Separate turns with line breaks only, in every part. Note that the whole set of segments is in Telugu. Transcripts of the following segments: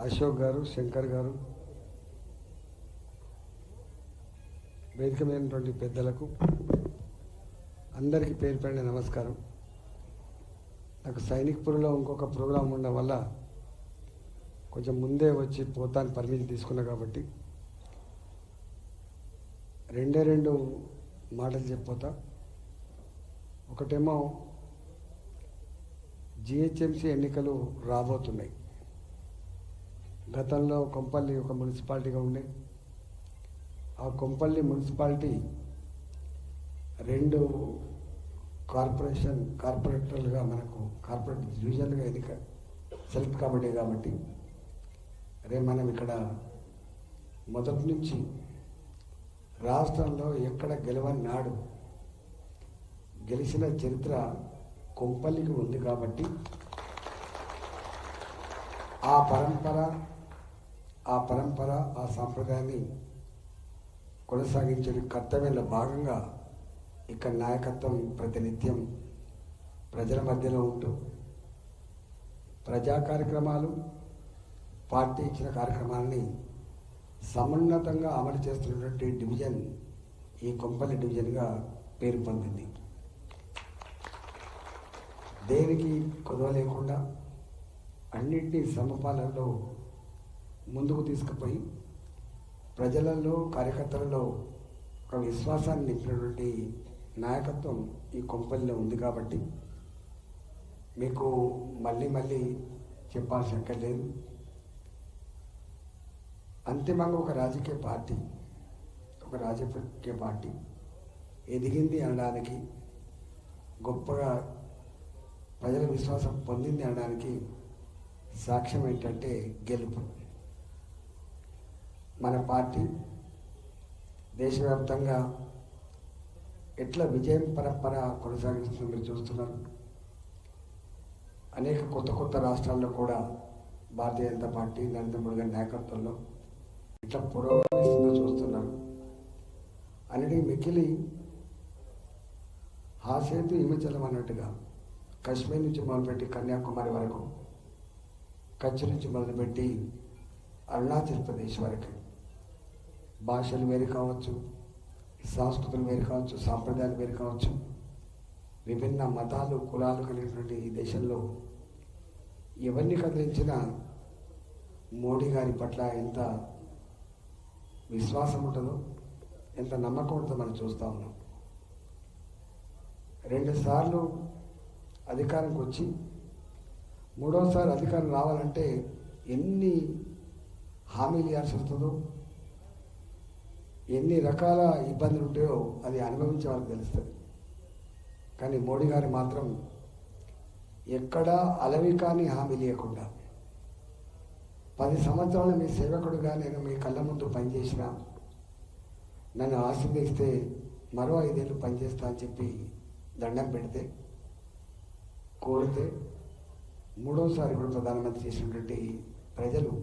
అశోక్ గారు, శంకర్ గారు, వేదికమైనటువంటి పెద్దలకు అందరికీ పేరు పడిన నమస్కారం. నాకు సైనిక్పూర్లో ఇంకొక ప్రోగ్రాం ఉండడం వల్ల కొంచెం ముందే వచ్చి పోతాను పర్మిషన్ తీసుకున్నా కాబట్టి రెండు మాటలు చెప్పిపోతా. ఒకటేమో జిహెచ్ఎంసీ ఎన్నికలు రాబోతున్నాయి. గతంలో కొంపల్లి ఒక మున్సిపాలిటీగా ఉండే ఆ కొంపల్లి మున్సిపాలిటీ 2 కార్పొరేటర్లుగా మనకు కార్పొరేట్ డివిజన్లుగా ఎన్నిక సెలెక్ట్ కాబట్టి రేపు మనం ఇక్కడ మొదటి నుంచి రాష్ట్రంలో ఎక్కడ గెలవని నాడు గెలిచిన చరిత్ర కొంపల్లికి ఉంది కాబట్టి ఆ పరంపర ఆ సాంప్రదాయాన్ని కొనసాగించే కర్తవ్యంలో భాగంగా ఇక్కడ నాయకత్వం ప్రతినిత్యం ప్రజల మధ్యలో ఉంటూ ప్రజా కార్యక్రమాలు, పార్టీ ఇచ్చిన కార్యక్రమాలని సమున్నతంగా అమలు చేస్తున్నటువంటి డివిజన్ ఈ కొంపల్లి డివిజన్గా పేరు పొందింది. దేనికి కొదవ లేకుండా అన్నింటినీ సమపాలనలో ముందుకు తీసుకుపోయి ప్రజలలో, కార్యకర్తలలో ఒక విశ్వాసాన్ని నింపినటువంటి నాయకత్వం ఈ కొంపల్లిలో ఉంది కాబట్టి మీకు మళ్ళీ చెప్పాల్సిన అక్కర్లేదు. అంతిమంగా ఒక రాజకీయ పార్టీ ఎదిగింది అనడానికి, గొప్పగా ప్రజల విశ్వాసం పొందింది అనడానికి సాక్ష్యం ఏంటంటే గెలుపు. మన పార్టీ దేశవ్యాప్తంగా ఎట్లా విజయం పరంపర కొనసాగిస్తుందో మీరు చూస్తున్నారు. అనేక కొత్త రాష్ట్రాల్లో కూడా భారతీయ జనతా పార్టీ నరేంద్ర మోడీ గారి నాయకత్వంలో ఇట్లా పురోగమిస్తుందో చూస్తున్నారు. అన్నిటికీ మిక్కిలి హాసేతు హిమచలం అన్నట్టుగా కాశ్మీర్ నుంచి మొదలుపెట్టి కన్యాకుమారి వరకు, కచ్ నుంచి మొదలుపెట్టి అరుణాచల్ ప్రదేశ్ వరకు భాషలు వేరు కావచ్చు, సంస్కృతులు వేరు కావచ్చు, సాంప్రదాయాలు వేరు కావచ్చు, విభిన్న మతాలు, కులాలు కలిగినటువంటి ఈ దేశంలో ఎవరిని కదిలించినా మోడీ గారి పట్ల ఎంత విశ్వాసం ఉంటుందో, ఎంత నమ్మకం ఉంటుందో మనం చూస్తూ ఉన్నాం. 2 సార్లు అధికారంకి వచ్చి 3వసారి అధికారం రావాలంటే ఎన్ని హామీలు ఇవ్వాల్సి వస్తుందో, ఎన్ని రకాల ఇబ్బందులు ఉంటాయో అది అనుభవించే వాళ్ళకి తెలుస్తుంది. కానీ మోడీ గారు మాత్రం ఎక్కడా అలవికాని హామీలు ఇవ్వకుండా 10 సంవత్సరాలు మీ సేవకుడుగా నేను మీ కళ్ళ ముందు పనిచేసిన, నన్ను ఆశీర్వదిస్తే మరో 5 ఏళ్ళు పనిచేస్తా అని చెప్పి దండం పెడితే, కోరితే 3వసారి కూడా ప్రధానమంత్రి చేసినటువంటి ప్రజలు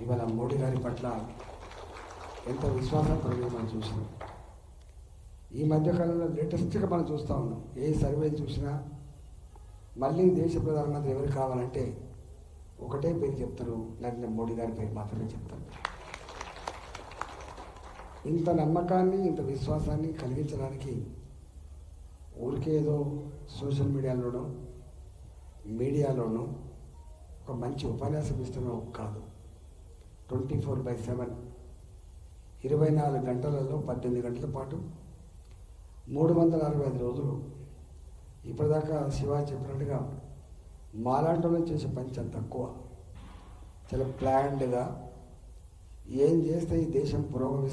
ఇవాళ మోడీ గారి పట్ల ఎంత విశ్వాసం కలిగి మనం చూసినాం. ఈ మధ్యకాలంలో లేటెస్ట్గా మనం చూస్తూ ఉన్నాం. ఏ సర్వేలు చూసినా మళ్ళీ దేశ ప్రధానమంత్రి ఎవరు కావాలంటే ఒకటే పేరు చెప్తారు, నరేంద్ర మోడీ గారి పేరు మాత్రమే చెప్తారు. ఇంత నమ్మకాన్ని, ఇంత విశ్వాసాన్ని కలిగించడానికి ఊరికే ఏదో సోషల్ మీడియాలోనూ ఒక మంచి ఉపన్యాసం ఇస్తున్నాం కాదు. 24/7 24 గంటలలో 18 గంటల పాటు 365 రోజులు ఇప్పటిదాకా శివ చెప్పినట్టుగా మాలాంటలో చేసే పని చాలా తక్కువ. చాలా ప్లాన్డ్గా ఏం చేస్తే ఈ దేశం పురోగమిస్తుంది,